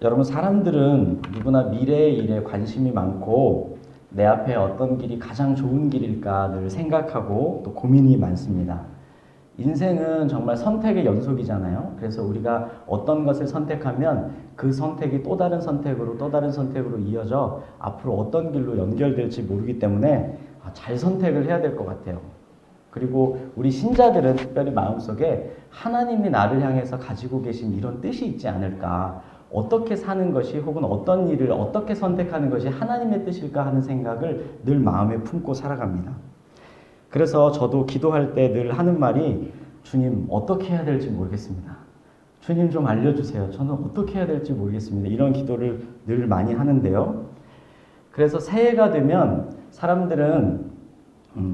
여러분, 사람들은 누구나 미래의 일에 관심이 많고 내 앞에 어떤 길이 가장 좋은 길일까 늘 생각하고 또 고민이 많습니다. 인생은 정말 선택의 연속이잖아요. 그래서 우리가 어떤 것을 선택하면 그 선택이 또 다른 선택으로 또 다른 선택으로 이어져 앞으로 어떤 길로 연결될지 모르기 때문에 잘 선택을 해야 될 것 같아요. 그리고 우리 신자들은 특별히 마음속에 하나님이 나를 향해서 가지고 계신 이런 뜻이 있지 않을까, 어떻게 사는 것이 혹은 어떤 일을 어떻게 선택하는 것이 하나님의 뜻일까 하는 생각을 늘 마음에 품고 살아갑니다. 그래서 저도 기도할 때 늘 하는 말이, 주님, 어떻게 해야 될지 모르겠습니다. 주님 좀 알려주세요. 저는 어떻게 해야 될지 모르겠습니다. 이런 기도를 늘 많이 하는데요. 그래서 새해가 되면 사람들은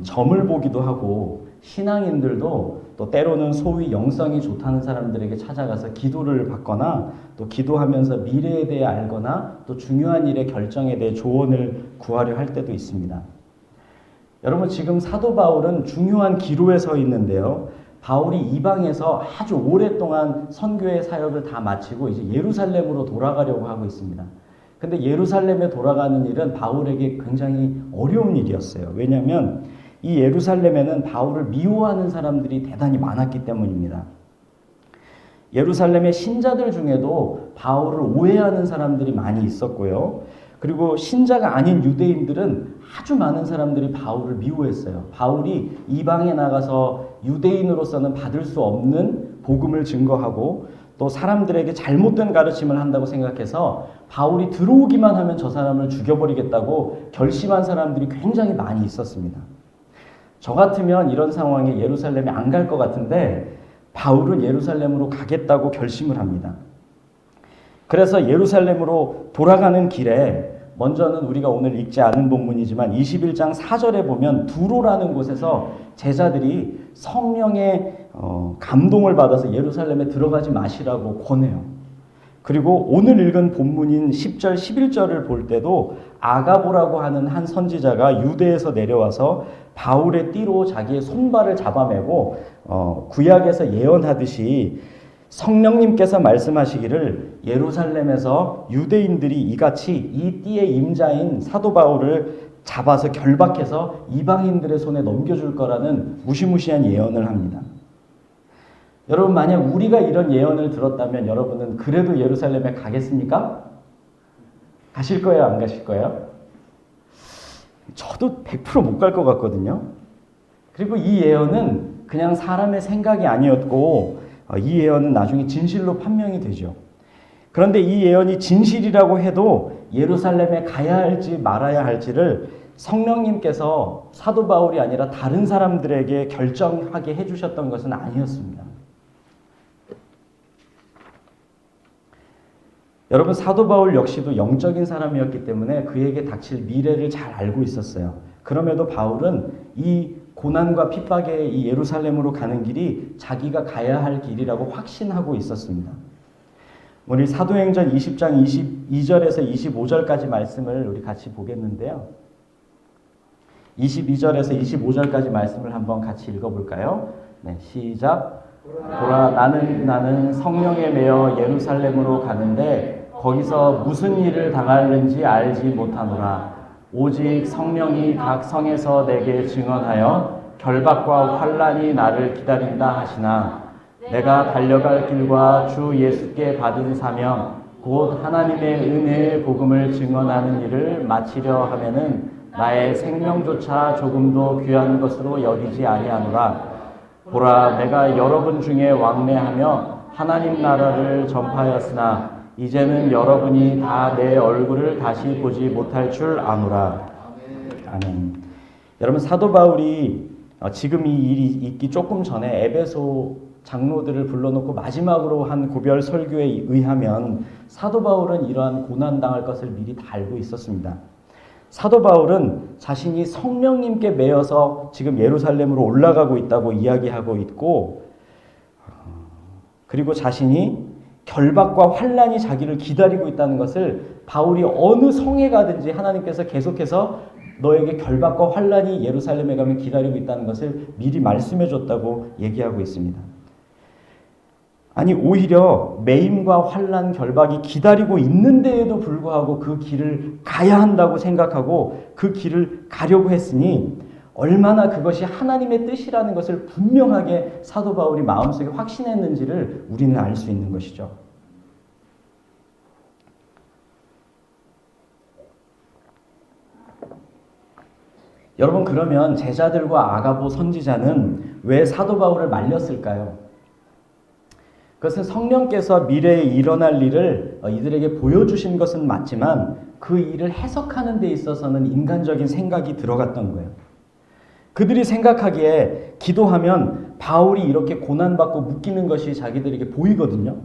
점을 보기도 하고, 신앙인들도 또 때로는 소위 영성이 좋다는 사람들에게 찾아가서 기도를 받거나 또 기도하면서 미래에 대해 알거나 또 중요한 일의 결정에 대해 조언을 구하려 할 때도 있습니다. 여러분, 지금 사도 바울은 중요한 기로에 서 있는데요. 바울이 이방에서 아주 오랫동안 선교의 사역을 다 마치고 이제 예루살렘으로 돌아가려고 하고 있습니다. 근데 예루살렘에 돌아가는 일은 바울에게 굉장히 어려운 일이었어요. 왜냐하면 이 예루살렘에는 바울을 미워하는 사람들이 대단히 많았기 때문입니다. 예루살렘의 신자들 중에도 바울을 오해하는 사람들이 많이 있었고요. 그리고 신자가 아닌 유대인들은 아주 많은 사람들이 바울을 미워했어요. 바울이 이방에 나가서 유대인으로서는 받을 수 없는 복음을 증거하고 또 사람들에게 잘못된 가르침을 한다고 생각해서 바울이 들어오기만 하면 저 사람을 죽여버리겠다고 결심한 사람들이 굉장히 많이 있었습니다. 저 같으면 이런 상황에 예루살렘에 안 갈 것 같은데 바울은 예루살렘으로 가겠다고 결심을 합니다. 그래서 예루살렘으로 돌아가는 길에 먼저는 우리가 오늘 읽지 않은 본문이지만 21장 4절에 보면 두로라는 곳에서 제자들이 성령의 감동을 받아서 예루살렘에 들어가지 마시라고 권해요. 그리고 오늘 읽은 본문인 10절, 11절을 볼 때도 아가보라고 하는 한 선지자가 유대에서 내려와서 바울의 띠로 자기의 손발을 잡아매고 구약에서 예언하듯이 성령님께서 말씀하시기를 예루살렘에서 유대인들이 이같이 이 띠의 임자인 사도 바울을 잡아서 결박해서 이방인들의 손에 넘겨줄 거라는 무시무시한 예언을 합니다. 여러분, 만약 우리가 이런 예언을 들었다면 여러분은 그래도 예루살렘에 가겠습니까? 가실 거예요? 안 가실 거예요? 저도 100% 못 갈 것 같거든요. 그리고 이 예언은 그냥 사람의 생각이 아니었고 이 예언은 나중에 진실로 판명이 되죠. 그런데 이 예언이 진실이라고 해도 예루살렘에 가야 할지 말아야 할지를 성령님께서 사도 바울이 아니라 다른 사람들에게 결정하게 해주셨던 것은 아니었습니다. 여러분, 사도 바울 역시도 영적인 사람이었기 때문에 그에게 닥칠 미래를 잘 알고 있었어요. 그럼에도 바울은 이 고난과 핍박의 이 예루살렘으로 가는 길이 자기가 가야 할 길이라고 확신하고 있었습니다. 우리 사도행전 20장 22절에서 25절까지 말씀을 우리 같이 보겠는데요. 22절에서 25절까지 말씀을 한번 같이 읽어볼까요? 네, 시작. 보라, 나는 성령에 매여 예루살렘으로 가는데 거기서 무슨 일을 당하는지 알지 못하노라. 오직 성령이 각 성에서 내게 증언하여 결박과 환난이 나를 기다린다 하시나, 내가 달려갈 길과 주 예수께 받은 사명 곧 하나님의 은혜의 복음을 증언하는 일을 마치려 하면은 나의 생명조차 조금도 귀한 것으로 여기지 아니하노라. 보라, 내가 여러분 중에 왕래하며 하나님 나라를 전파하였으나 이제는 여러분이 다 내 얼굴을 다시 보지 못할 줄 아노라. 아멘. 여러분, 사도 바울이 지금 이 일이 있기 조금 전에 에베소 장로들을 불러놓고 마지막으로 한 고별 설교에 의하면 사도 바울은 이러한 고난당할 것을 미리 다 알고 있었습니다. 사도 바울은 자신이 성령님께 매여서 지금 예루살렘으로 올라가고 있다고 이야기하고 있고, 그리고 자신이 결박과 환난이 자기를 기다리고 있다는 것을 바울이 어느 성에 가든지 하나님께서 계속해서 너에게 결박과 환난이 예루살렘에 가면 기다리고 있다는 것을 미리 말씀해 줬다고 얘기하고 있습니다. 아니 오히려 매임과 환난 결박이 기다리고 있는데에도 불구하고 그 길을 가야 한다고 생각하고 그 길을 가려고 했으니 얼마나 그것이 하나님의 뜻이라는 것을 분명하게 사도 바울이 마음속에 확신했는지를 우리는 알 수 있는 것이죠. 여러분, 그러면 제자들과 아가보 선지자는 왜 사도 바울을 말렸을까요? 그것은 성령께서 미래에 일어날 일을 이들에게 보여주신 것은 맞지만 그 일을 해석하는 데 있어서는 인간적인 생각이 들어갔던 거예요. 그들이 생각하기에 기도하면 바울이 이렇게 고난받고 묶이는 것이 자기들에게 보이거든요.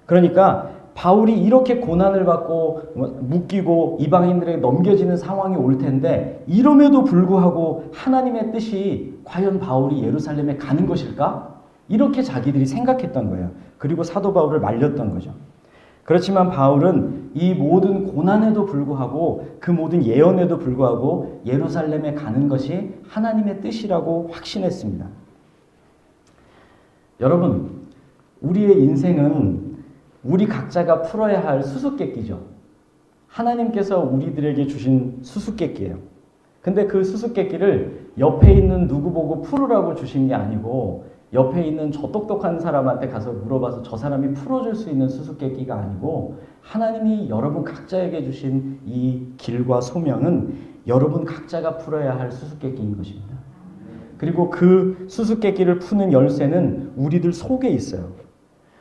그러니까 바울이 이렇게 고난을 받고 묶이고 이방인들에게 넘겨지는 상황이 올 텐데 이럼에도 불구하고 하나님의 뜻이 과연 바울이 예루살렘에 가는 것일까? 이렇게 자기들이 생각했던 거예요. 그리고 사도 바울을 말렸던 거죠. 그렇지만 바울은 이 모든 고난에도 불구하고 그 모든 예언에도 불구하고 예루살렘에 가는 것이 하나님의 뜻이라고 확신했습니다. 여러분, 우리의 인생은 우리 각자가 풀어야 할 수수께끼죠. 하나님께서 우리들에게 주신 수수께끼예요. 근데 그 수수께끼를 옆에 있는 누구 보고 풀으라고 주신 게 아니고 옆에 있는 저 똑똑한 사람한테 가서 물어봐서 저 사람이 풀어줄 수 있는 수수께끼가 아니고 하나님이 여러분 각자에게 주신 이 길과 소명은 여러분 각자가 풀어야 할 수수께끼인 것입니다. 그리고 그 수수께끼를 푸는 열쇠는 우리들 속에 있어요.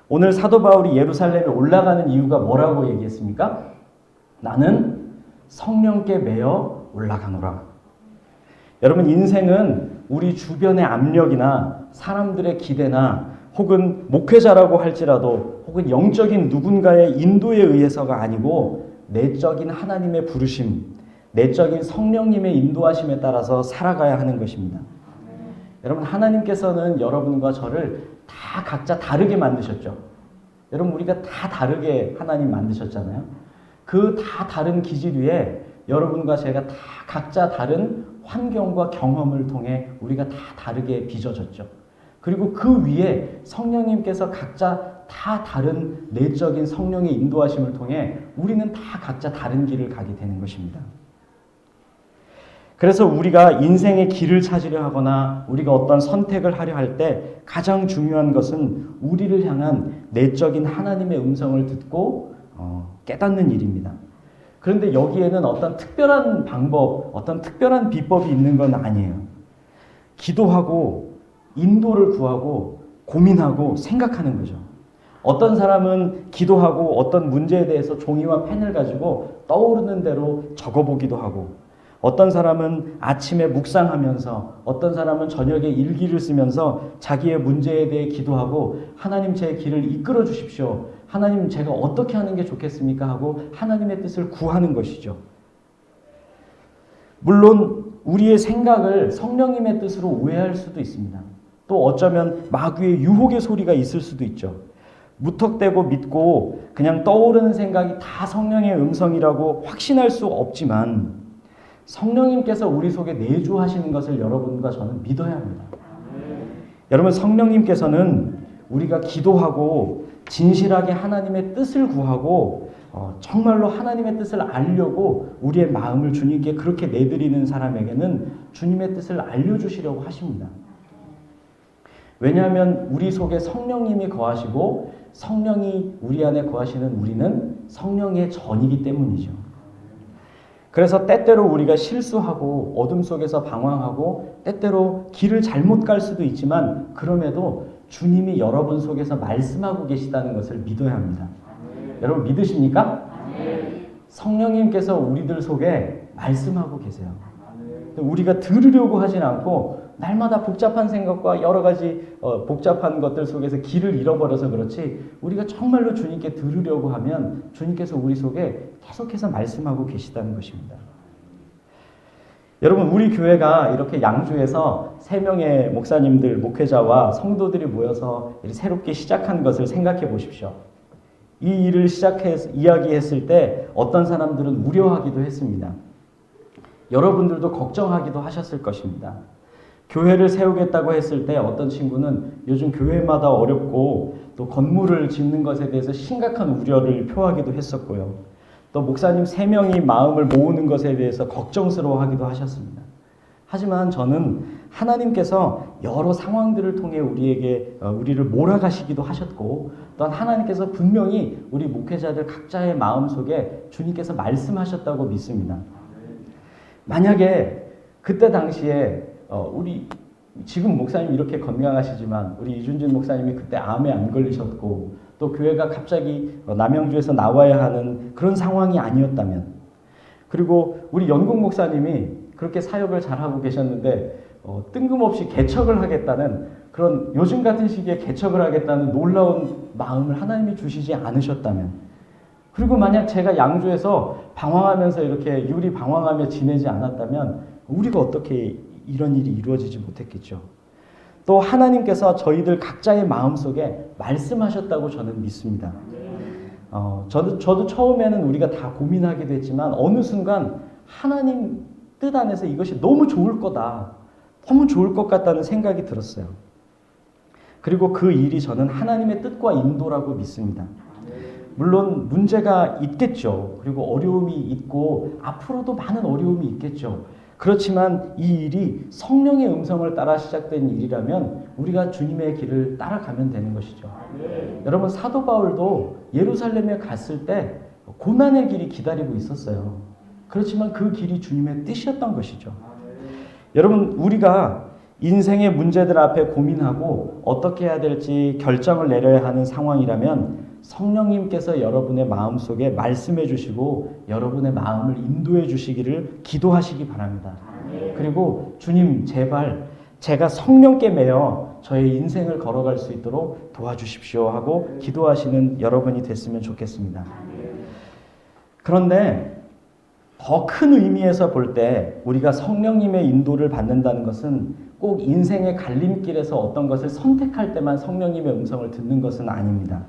오늘 사도 바울이 예루살렘에 올라가는 이유가 뭐라고 얘기했습니까? 나는 성령께 매여 올라가노라. 여러분, 인생은 우리 주변의 압력이나 사람들의 기대나 혹은 목회자라고 할지라도 혹은 영적인 누군가의 인도에 의해서가 아니고 내적인 하나님의 부르심, 내적인 성령님의 인도하심에 따라서 살아가야 하는 것입니다. 여러분, 하나님께서는 여러분과 저를 다 각자 다르게 만드셨죠. 여러분, 우리가 다 다르게 하나님 만드셨잖아요. 그 다 다른 기질 위에 여러분과 제가 다 각자 다른 환경과 경험을 통해 우리가 다 다르게 빚어졌죠. 그리고 그 위에 성령님께서 각자 다 다른 내적인 성령의 인도하심을 통해 우리는 다 각자 다른 길을 가게 되는 것입니다. 그래서 우리가 인생의 길을 찾으려 하거나 우리가 어떤 선택을 하려 할 때 가장 중요한 것은 우리를 향한 내적인 하나님의 음성을 듣고 깨닫는 일입니다. 그런데 여기에는 어떤 특별한 방법, 어떤 특별한 비법이 있는 건 아니에요. 기도하고 인도를 구하고 고민하고 생각하는 거죠. 어떤 사람은 기도하고 어떤 문제에 대해서 종이와 펜을 가지고 떠오르는 대로 적어보기도 하고, 어떤 사람은 아침에 묵상하면서, 어떤 사람은 저녁에 일기를 쓰면서 자기의 문제에 대해 기도하고 하나님 제 길을 이끌어 주십시오. 하나님 제가 어떻게 하는 게 좋겠습니까? 하고 하나님의 뜻을 구하는 것이죠. 물론 우리의 생각을 성령님의 뜻으로 오해할 수도 있습니다. 또 어쩌면 마귀의 유혹의 소리가 있을 수도 있죠. 무턱대고 믿고 그냥 떠오르는 생각이 다 성령의 음성이라고 확신할 수 없지만 성령님께서 우리 속에 내주하시는 것을 여러분과 저는 믿어야 합니다. 여러분, 성령님께서는 우리가 기도하고 진실하게 하나님의 뜻을 구하고 정말로 하나님의 뜻을 알려고 우리의 마음을 주님께 그렇게 내드리는 사람에게는 주님의 뜻을 알려주시려고 하십니다. 왜냐하면 우리 속에 성령님이 거하시고 성령이 우리 안에 거하시는 우리는 성령의 전이기 때문이죠. 그래서 때때로 우리가 실수하고 어둠 속에서 방황하고 때때로 길을 잘못 갈 수도 있지만 그럼에도 주님이 여러분 속에서 말씀하고 계시다는 것을 믿어야 합니다. 여러분 믿으십니까? 성령님께서 우리들 속에 말씀하고 계세요. 우리가 들으려고 하진 않고 날마다 복잡한 생각과 여러 가지 복잡한 것들 속에서 길을 잃어버려서 그렇지, 우리가 정말로 주님께 들으려고 하면 주님께서 우리 속에 계속해서 말씀하고 계시다는 것입니다. 여러분, 우리 교회가 이렇게 양주에서 3명의 목사님들, 목회자와 성도들이 모여서 새롭게 시작한 것을 생각해 보십시오. 이 일을 이야기했을 때 어떤 사람들은 우려하기도 했습니다. 여러분들도 걱정하기도 하셨을 것입니다. 교회를 세우겠다고 했을 때 어떤 친구는 요즘 교회마다 어렵고 또 건물을 짓는 것에 대해서 심각한 우려를 표하기도 했었고요. 또 목사님 3명이 마음을 모으는 것에 대해서 걱정스러워하기도 하셨습니다. 하지만 저는 하나님께서 여러 상황들을 통해 우리를 몰아가시기도 하셨고, 또한 하나님께서 분명히 우리 목회자들 각자의 마음속에 주님께서 말씀하셨다고 믿습니다. 만약에 그때 당시에 우리 지금 목사님 이렇게 건강하시지만 우리 이준진 목사님이 그때 암에 안 걸리셨고, 또 교회가 갑자기 남양주에서 나와야 하는 그런 상황이 아니었다면, 그리고 우리 연국 목사님이 그렇게 사역을 잘하고 계셨는데 뜬금없이 개척을 하겠다는, 그런 요즘 같은 시기에 개척을 하겠다는 놀라운 마음을 하나님이 주시지 않으셨다면, 그리고 만약 제가 양주에서 방황하면서 이렇게 유리 방황하며 지내지 않았다면 우리가 어떻게 이런 일이 이루어지지 못했겠죠. 또 하나님께서 저희들 각자의 마음속에 말씀하셨다고 저는 믿습니다. 저도 처음에는 우리가 다 고민하기도 했지만 어느 순간 하나님 뜻 안에서 이것이 너무 좋을 거다, 너무 좋을 것 같다는 생각이 들었어요. 그리고 그 일이 저는 하나님의 뜻과 인도라고 믿습니다. 물론 문제가 있겠죠. 그리고 어려움이 있고 앞으로도 많은 어려움이 있겠죠. 그렇지만 이 일이 성령의 음성을 따라 시작된 일이라면 우리가 주님의 길을 따라가면 되는 것이죠. 여러분, 사도 바울도 예루살렘에 갔을 때 고난의 길이 기다리고 있었어요. 그렇지만 그 길이 주님의 뜻이었던 것이죠. 여러분, 우리가 인생의 문제들 앞에 고민하고 어떻게 해야 될지 결정을 내려야 하는 상황이라면 성령님께서 여러분의 마음속에 말씀해 주시고 여러분의 마음을 인도해 주시기를 기도하시기 바랍니다. 그리고 주님, 제발 제가 성령께 매여 저의 인생을 걸어갈 수 있도록 도와주십시오 하고 기도하시는 여러분이 됐으면 좋겠습니다. 그런데 더 큰 의미에서 볼 때 우리가 성령님의 인도를 받는다는 것은 꼭 인생의 갈림길에서 어떤 것을 선택할 때만 성령님의 음성을 듣는 것은 아닙니다.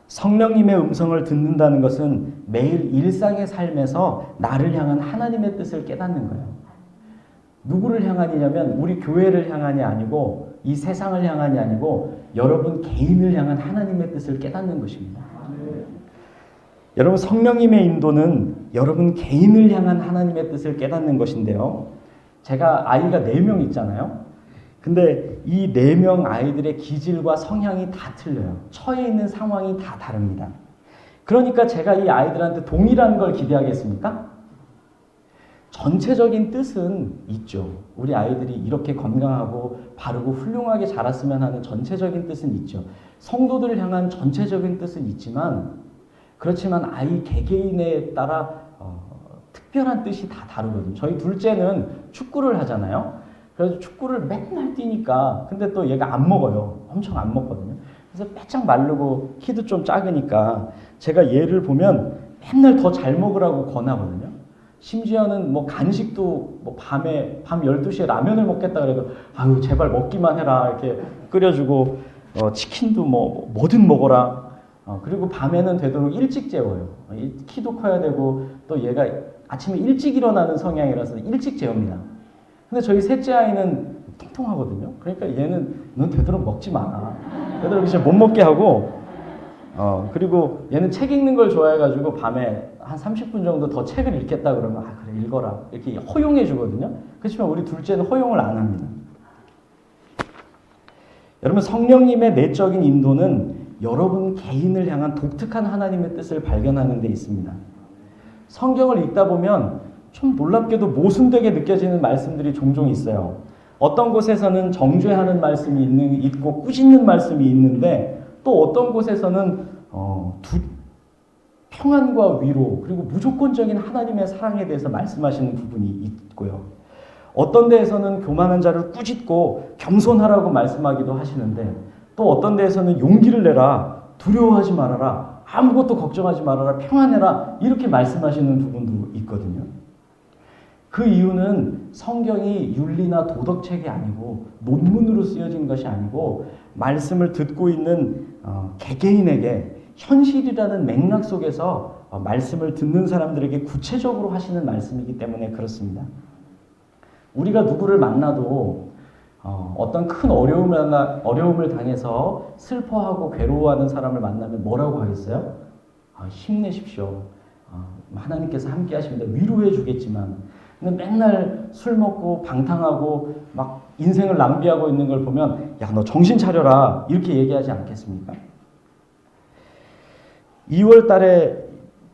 성령님의 음성을 듣는다는 것은 매일 일상의 삶에서 나를 향한 하나님의 뜻을 깨닫는 거예요. 누구를 향하냐면 우리 교회를 향한이 아니고 이 세상을 향한이 아니고 여러분 개인을 향한 하나님의 뜻을 깨닫는 것입니다. 여러분, 성령님의 인도는 여러분 개인을 향한 하나님의 뜻을 깨닫는 것인데요. 제가 아이가 4명 있잖아요. 근데 이 4명 아이들의 기질과 성향이 다 틀려요. 처해 있는 상황이 다 다릅니다. 그러니까 제가 이 아이들한테 동일한 걸 기대하겠습니까? 전체적인 뜻은 있죠. 우리 아이들이 이렇게 건강하고 바르고 훌륭하게 자랐으면 하는 전체적인 뜻은 있죠. 성도들을 향한 전체적인 뜻은 있지만, 그렇지만 아이 개개인에 따라 특별한 뜻이 다 다르거든요. 저희 둘째는 축구를 하잖아요. 그래서 축구를 맨날 뛰니까, 근데 또 얘가 안 먹어요. 엄청 안 먹거든요. 그래서 빼짝 마르고 키도 좀 작으니까 제가 얘를 보면 맨날 더 잘 먹으라고 권하거든요. 심지어는 뭐 간식도 뭐 밤 12시에 라면을 먹겠다 그래도 아유 제발 먹기만 해라 이렇게 끓여주고, 치킨도 뭐든 먹어라. 그리고 밤에는 되도록 일찍 재워요. 키도 커야 되고 또 얘가 아침에 일찍 일어나는 성향이라서 일찍 재웁니다. 근데 저희 셋째 아이는 통통하거든요. 그러니까 얘는 넌 되도록 먹지 마라. 되도록 이제 못 먹게 하고, 그리고 얘는 책 읽는 걸 좋아해가지고 밤에 한 30분 정도 더 책을 읽겠다 그러면 그래 읽어라 이렇게 허용해 주거든요. 그렇지만 우리 둘째는 허용을 안 합니다. 여러분, 성령님의 내적인 인도는 여러분 개인을 향한 독특한 하나님의 뜻을 발견하는 데 있습니다. 성경을 읽다 보면 좀 놀랍게도 모순되게 느껴지는 말씀들이 종종 있어요. 어떤 곳에서는 정죄하는 말씀이 있고 꾸짖는 말씀이 있는데, 또 어떤 곳에서는 평안과 위로 그리고 무조건적인 하나님의 사랑에 대해서 말씀하시는 부분이 있고요. 어떤 데에서는 교만한 자를 꾸짖고 겸손하라고 말씀하기도 하시는데, 또 어떤 데에서는 용기를 내라, 두려워하지 말아라, 아무것도 걱정하지 말아라, 평안해라 이렇게 말씀하시는 부분도 있거든요. 그 이유는 성경이 윤리나 도덕책이 아니고 논문으로 쓰여진 것이 아니고 말씀을 듣고 있는 개개인에게 현실이라는 맥락 속에서 말씀을 듣는 사람들에게 구체적으로 하시는 말씀이기 때문에 그렇습니다. 우리가 누구를 만나도 어떤 큰 어려움을 당해서 슬퍼하고 괴로워하는 사람을 만나면 뭐라고 하겠어요? 힘내십시오. 하나님께서 함께 하십니다. 위로해 주겠지만, 근데 맨날 술 먹고 방탕하고 막 인생을 낭비하고 있는 걸 보면, 야, 너 정신 차려라, 이렇게 얘기하지 않겠습니까? 2월 달에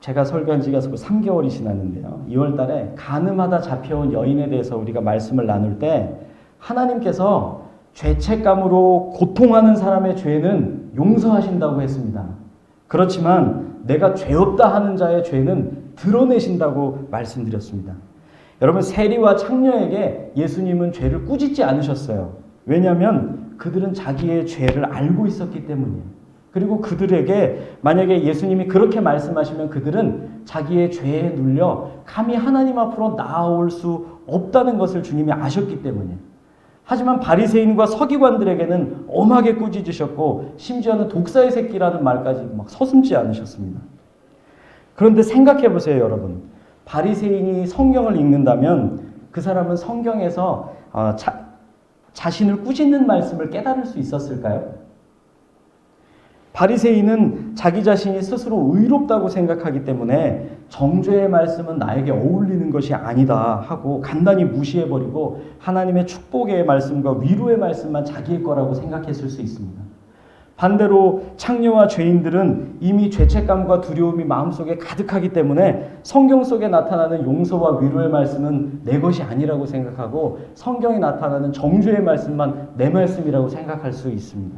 제가 설교한 지가 3개월이 지났는데요. 2월 달에 간음하다 잡혀온 여인에 대해서 우리가 말씀을 나눌 때 하나님께서 죄책감으로 고통하는 사람의 죄는 용서하신다고 했습니다. 그렇지만 내가 죄 없다 하는 자의 죄는 드러내신다고 말씀드렸습니다. 여러분, 세리와 창녀에게 예수님은 죄를 꾸짖지 않으셨어요. 왜냐하면 그들은 자기의 죄를 알고 있었기 때문이에요. 그리고 그들에게 만약에 예수님이 그렇게 말씀하시면 그들은 자기의 죄에 눌려 감히 하나님 앞으로 나아올 수 없다는 것을 주님이 아셨기 때문이에요. 하지만 바리새인과 서기관들에게는 엄하게 꾸짖으셨고 심지어는 독사의 새끼라는 말까지 막 서슴지 않으셨습니다. 그런데 생각해 보세요, 여러분. 바리새인이 성경을 읽는다면 그 사람은 성경에서 자신을 꾸짖는 말씀을 깨달을 수 있었을까요? 바리새인은 자기 자신이 스스로 의롭다고 생각하기 때문에 정죄의 말씀은 나에게 어울리는 것이 아니다 하고 간단히 무시해버리고 하나님의 축복의 말씀과 위로의 말씀만 자기의 거라고 생각했을 수 있습니다. 반대로 창녀와 죄인들은 이미 죄책감과 두려움이 마음속에 가득하기 때문에 성경 속에 나타나는 용서와 위로의 말씀은 내 것이 아니라고 생각하고 성경에 나타나는 정죄의 말씀만 내 말씀이라고 생각할 수 있습니다.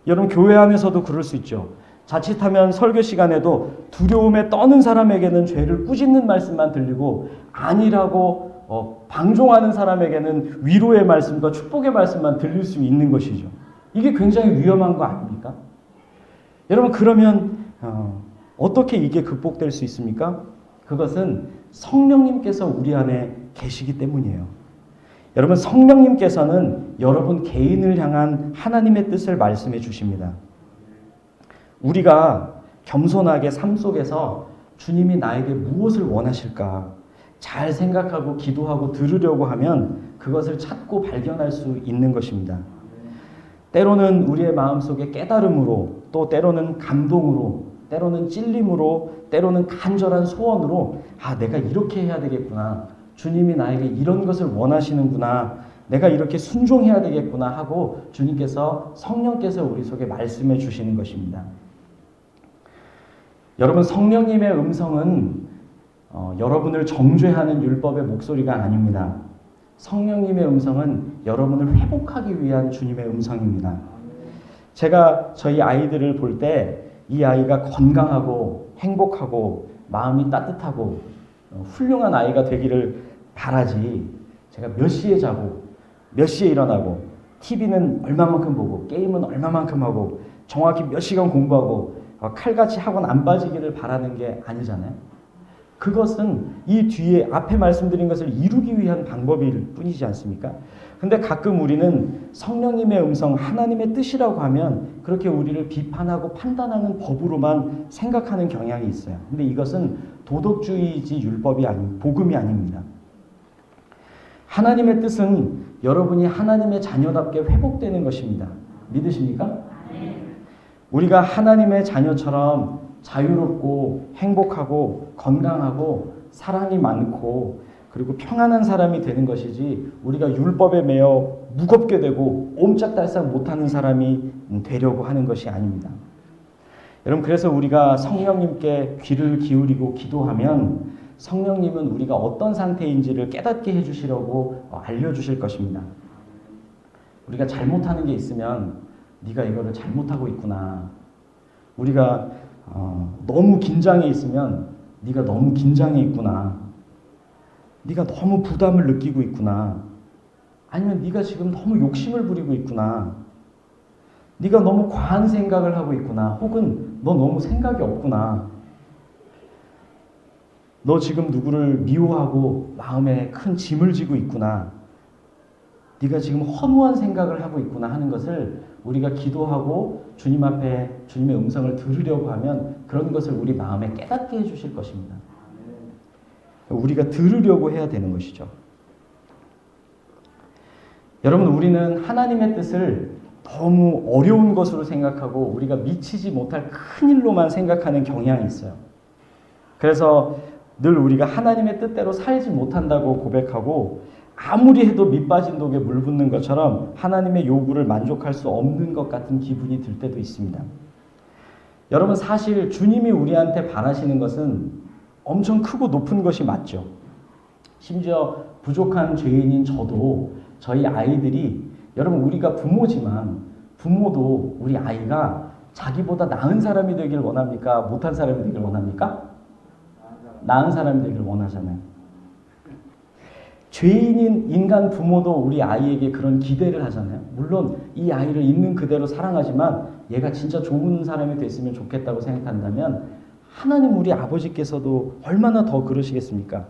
여러분, 교회 안에서도 그럴 수 있죠. 자칫하면 설교 시간에도 두려움에 떠는 사람에게는 죄를 꾸짖는 말씀만 들리고 아니라고 방종하는 사람에게는 위로의 말씀과 축복의 말씀만 들릴 수 있는 것이죠. 이게 굉장히 위험한 거 아닙니까? 여러분, 그러면 어떻게 이게 극복될 수 있습니까? 그것은 성령님께서 우리 안에 계시기 때문이에요. 여러분, 성령님께서는 여러분 개인을 향한 하나님의 뜻을 말씀해 주십니다. 우리가 겸손하게 삶 속에서 주님이 나에게 무엇을 원하실까 잘 생각하고 기도하고 들으려고 하면 그것을 찾고 발견할 수 있는 것입니다. 때로는 우리의 마음속에 깨달음으로, 또 때로는 감동으로, 때로는 찔림으로, 때로는 간절한 소원으로 내가 이렇게 해야 되겠구나. 주님이 나에게 이런 것을 원하시는구나. 내가 이렇게 순종해야 되겠구나 하고 주님께서, 성령께서 우리 속에 말씀해 주시는 것입니다. 여러분, 성령님의 음성은 여러분을 정죄하는 율법의 목소리가 아닙니다. 성령님의 음성은 여러분을 회복하기 위한 주님의 음성입니다. 제가 저희 아이들을 볼 때 이 아이가 건강하고 행복하고 마음이 따뜻하고 훌륭한 아이가 되기를 바라지, 제가 몇 시에 자고 몇 시에 일어나고 TV는 얼마만큼 보고 게임은 얼마만큼 하고 정확히 몇 시간 공부하고 칼같이 학원 안 빠지기를 바라는 게 아니잖아요. 그것은 이 뒤에 앞에 말씀드린 것을 이루기 위한 방법일 뿐이지 않습니까? 근데 가끔 우리는 성령님의 음성, 하나님의 뜻이라고 하면 그렇게 우리를 비판하고 판단하는 법으로만 생각하는 경향이 있어요. 근데 이것은 도덕주의지 율법이 복음이 아닙니다. 하나님의 뜻은 여러분이 하나님의 자녀답게 회복되는 것입니다. 믿으십니까? 우리가 하나님의 자녀처럼 자유롭고 행복하고 건강하고 사랑이 많고 그리고 평안한 사람이 되는 것이지, 우리가 율법에 매여 무겁게 되고 옴짝달싹 못하는 사람이 되려고 하는 것이 아닙니다. 여러분, 그래서 우리가 성령님께 귀를 기울이고 기도하면 성령님은 우리가 어떤 상태인지를 깨닫게 해주시려고 알려주실 것입니다. 우리가 잘못하는 게 있으면 네가 이거를 잘못하고 있구나. 우리가 너무 긴장해 있으면 네가 너무 긴장해 있구나. 네가 너무 부담을 느끼고 있구나. 아니면 네가 지금 너무 욕심을 부리고 있구나. 네가 너무 과한 생각을 하고 있구나. 혹은 너 너무 생각이 없구나. 너 지금 누구를 미워하고 마음에 큰 짐을 지고 있구나. 네가 지금 허무한 생각을 하고 있구나 하는 것을 우리가 기도하고 주님 앞에 주님의 음성을 들으려고 하면 그런 것을 우리 마음에 깨닫게 해주실 것입니다. 우리가 들으려고 해야 되는 것이죠. 여러분, 우리는 하나님의 뜻을 너무 어려운 것으로 생각하고 우리가 미치지 못할 큰 일로만 생각하는 경향이 있어요. 그래서 늘 우리가 하나님의 뜻대로 살지 못한다고 고백하고 아무리 해도 밑 빠진 독에 물 붓는 것처럼 하나님의 요구를 만족할 수 없는 것 같은 기분이 들 때도 있습니다. 여러분, 사실 주님이 우리한테 바라시는 것은 엄청 크고 높은 것이 맞죠. 심지어 부족한 죄인인 저도 저희 아이들이, 여러분, 우리가 부모지만 부모도 우리 아이가 자기보다 나은 사람이 되길 원합니까? 못한 사람이 되길 원합니까? 나은 사람이 되길 원하잖아요. 죄인인 인간 부모도 우리 아이에게 그런 기대를 하잖아요. 물론 이 아이를 있는 그대로 사랑하지만 얘가 진짜 좋은 사람이 됐으면 좋겠다고 생각한다면 하나님 우리 아버지께서도 얼마나 더 그러시겠습니까?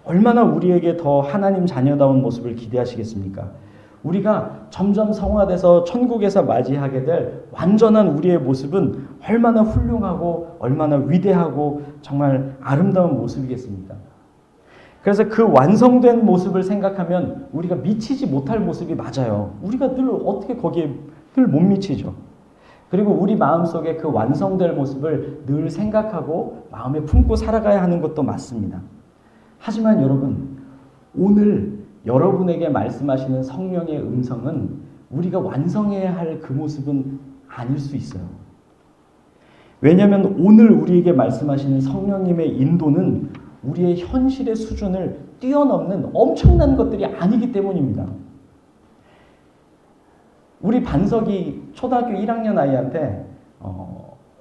얼마나 우리에게 더 하나님 자녀다운 모습을 기대하시겠습니까? 우리가 점점 성화돼서 천국에서 맞이하게 될 완전한 우리의 모습은 얼마나 훌륭하고 얼마나 위대하고 정말 아름다운 모습이겠습니까? 그래서 그 완성된 모습을 생각하면 우리가 미치지 못할 모습이 맞아요. 우리가 늘 어떻게 거기에 늘 못 미치죠. 그리고 우리 마음속에 그 완성될 모습을 늘 생각하고 마음에 품고 살아가야 하는 것도 맞습니다. 하지만 여러분, 오늘 여러분에게 말씀하시는 성령의 음성은 우리가 완성해야 할 그 모습은 아닐 수 있어요. 왜냐하면 오늘 우리에게 말씀하시는 성령님의 인도는 우리의 현실의 수준을 뛰어넘는 엄청난 것들이 아니기 때문입니다. 우리 반석이 초등학교 1학년 아이한테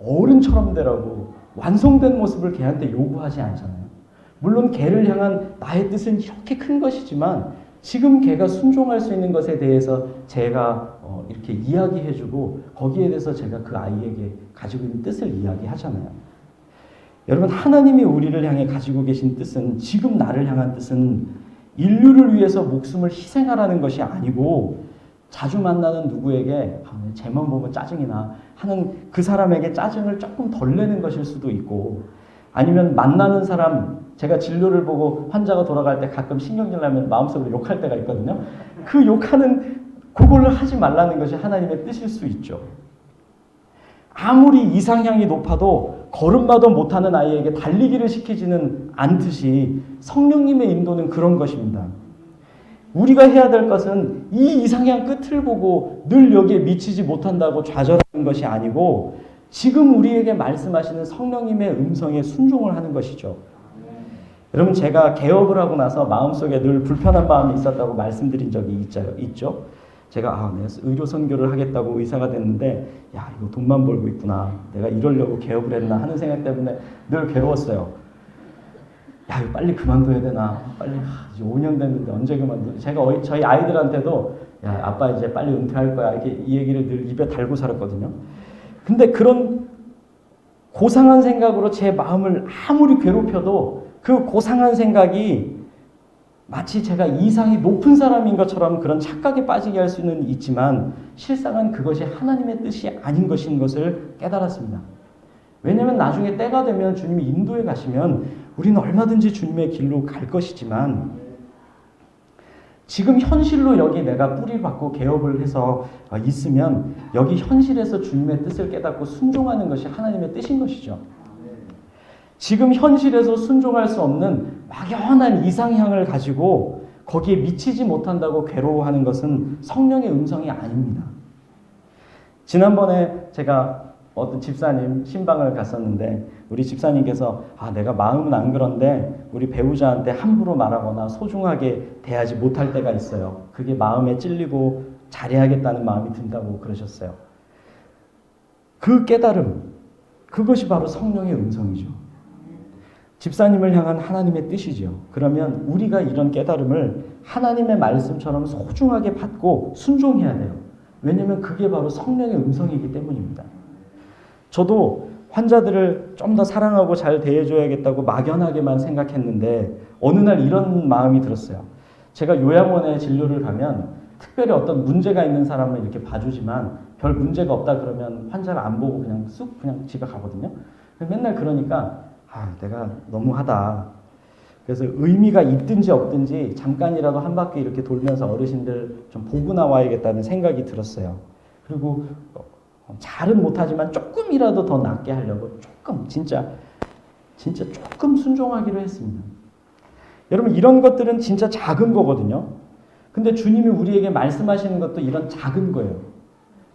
어른처럼 되라고 완성된 모습을 걔한테 요구하지 않잖아요. 물론 걔를 향한 나의 뜻은 이렇게 큰 것이지만 지금 걔가 순종할 수 있는 것에 대해서 제가 이렇게 이야기해주고 거기에 대해서 제가 그 아이에게 가지고 있는 뜻을 이야기하잖아요. 여러분, 하나님이 우리를 향해 가지고 계신 뜻은, 지금 나를 향한 뜻은 인류를 위해서 목숨을 희생하라는 것이 아니고 자주 만나는 누구에게 쟤만 보면 짜증이 나 하는 그 사람에게 짜증을 조금 덜 내는 것일 수도 있고, 아니면 만나는 사람, 제가 진료를 보고 환자가 돌아갈 때 가끔 신경질 나면 마음속으로 욕할 때가 있거든요. 그 욕하는 그걸로 하지 말라는 것이 하나님의 뜻일 수 있죠. 아무리 이상향이 높아도 걸음마도 못하는 아이에게 달리기를 시키지는 않듯이 성령님의 인도는 그런 것입니다. 우리가 해야 될 것은 이 이상향 끝을 보고 늘 여기에 미치지 못한다고 좌절하는 것이 아니고 지금 우리에게 말씀하시는 성령님의 음성에 순종을 하는 것이죠. 여러분, 제가 개업을 하고 나서 마음속에 늘 불편한 마음이 있었다고 말씀드린 적이 있죠. 제가 내가 의료 선교를 하겠다고 의사가 됐는데 야, 이거 돈만 벌고 있구나. 내가 이러려고 개업을 했나 하는 생각 때문에 늘 괴로웠어요. 야, 이거 빨리 그만둬야 되나? 빨리 이제 5년 됐는데 언제 그만둬? 제가 저희 아이들한테도 야, 아빠 이제 빨리 은퇴할 거야. 이렇게 이 얘기를 늘 입에 달고 살았거든요. 근데 그런 고상한 생각으로 제 마음을 아무리 괴롭혀도 그 고상한 생각이 마치 제가 이상이 높은 사람인 것처럼 그런 착각에 빠지게 할 수는 있지만 실상은 그것이 하나님의 뜻이 아닌 것인 것을 깨달았습니다. 왜냐하면 나중에 때가 되면 주님이 인도에 가시면 우리는 얼마든지 주님의 길로 갈 것이지만 지금 현실로 여기 내가 뿌리 받고 개업을 해서 있으면 여기 현실에서 주님의 뜻을 깨닫고 순종하는 것이 하나님의 뜻인 것이죠. 지금 현실에서 순종할 수 없는 막연한 이상향을 가지고 거기에 미치지 못한다고 괴로워하는 것은 성령의 음성이 아닙니다. 지난번에 제가 어떤 집사님 신방을 갔었는데 우리 집사님께서 내가 마음은 안 그런데 우리 배우자한테 함부로 말하거나 소중하게 대하지 못할 때가 있어요. 그게 마음에 찔리고 잘해야겠다는 마음이 든다고 그러셨어요. 그 깨달음, 그것이 바로 성령의 음성이죠. 집사님을 향한 하나님의 뜻이죠. 그러면 우리가 이런 깨달음을 하나님의 말씀처럼 소중하게 받고 순종해야 돼요. 왜냐하면 그게 바로 성령의 음성이기 때문입니다. 저도 환자들을 좀 더 사랑하고 잘 대해줘야겠다고 막연하게만 생각했는데 어느 날 이런 마음이 들었어요. 제가 요양원에 진료를 가면 특별히 어떤 문제가 있는 사람을 이렇게 봐주지만 별 문제가 없다 그러면 환자를 안 보고 그냥 쑥 그냥 집에 가거든요. 맨날 그러니까 내가 너무하다. 그래서 의미가 있든지 없든지 잠깐이라도 한 바퀴 이렇게 돌면서 어르신들 좀 보고 나와야겠다는 생각이 들었어요. 그리고 잘은 못하지만 조금이라도 더 낫게 하려고 조금 진짜 조금 순종하기로 했습니다. 여러분 이런 것들은 진짜 작은 거거든요. 근데 주님이 우리에게 말씀하시는 것도 이런 작은 거예요.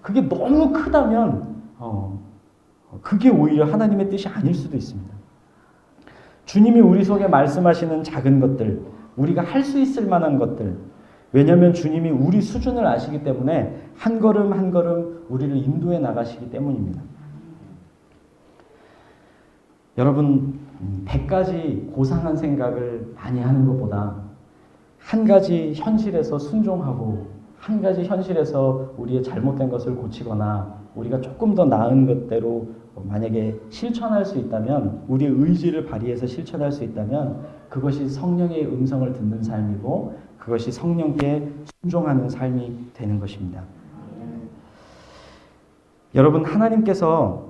그게 너무 크다면 그게 오히려 하나님의 뜻이 아닐 수도 있습니다. 주님이 우리 속에 말씀하시는 작은 것들, 우리가 할 수 있을 만한 것들, 왜냐하면 주님이 우리 수준을 아시기 때문에 한 걸음 한 걸음 우리를 인도해 나가시기 때문입니다. 여러분 100가지 고상한 생각을 많이 하는 것보다 한 가지 현실에서 순종하고 한 가지 현실에서 우리의 잘못된 것을 고치거나 우리가 조금 더 나은 것대로 만약에 실천할 수 있다면, 우리의 의지를 발휘해서 실천할 수 있다면 그것이 성령의 음성을 듣는 삶이고 그것이 성령께 순종하는 삶이 되는 것입니다. 여러분 하나님께서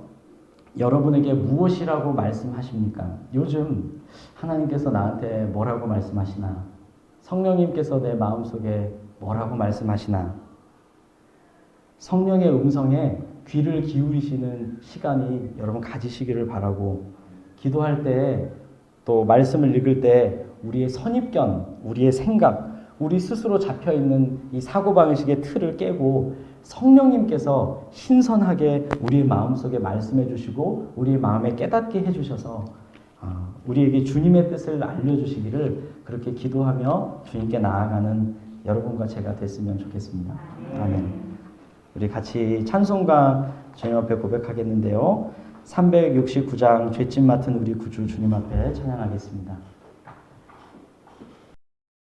여러분에게 무엇이라고 말씀하십니까? 요즘 하나님께서 나한테 뭐라고 말씀하시나? 성령님께서 내 마음속에 뭐라고 말씀하시나? 성령의 음성에 귀를 기울이시는 시간이 여러분 가지시기를 바라고, 기도할 때 또 말씀을 읽을 때 우리의 선입견, 우리의 생각, 우리 스스로 잡혀있는 이 사고방식의 틀을 깨고 성령님께서 신선하게 우리의 마음속에 말씀해 주시고 우리의 마음에 깨닫게 해주셔서 우리에게 주님의 뜻을 알려주시기를 그렇게 기도하며 주님께 나아가는 여러분과 제가 됐으면 좋겠습니다. 아멘. 우리 같이 찬송가 주님 앞에 고백하겠는데요. 369장 죄짐 맡은 우리 구주 주님 앞에 찬양하겠습니다.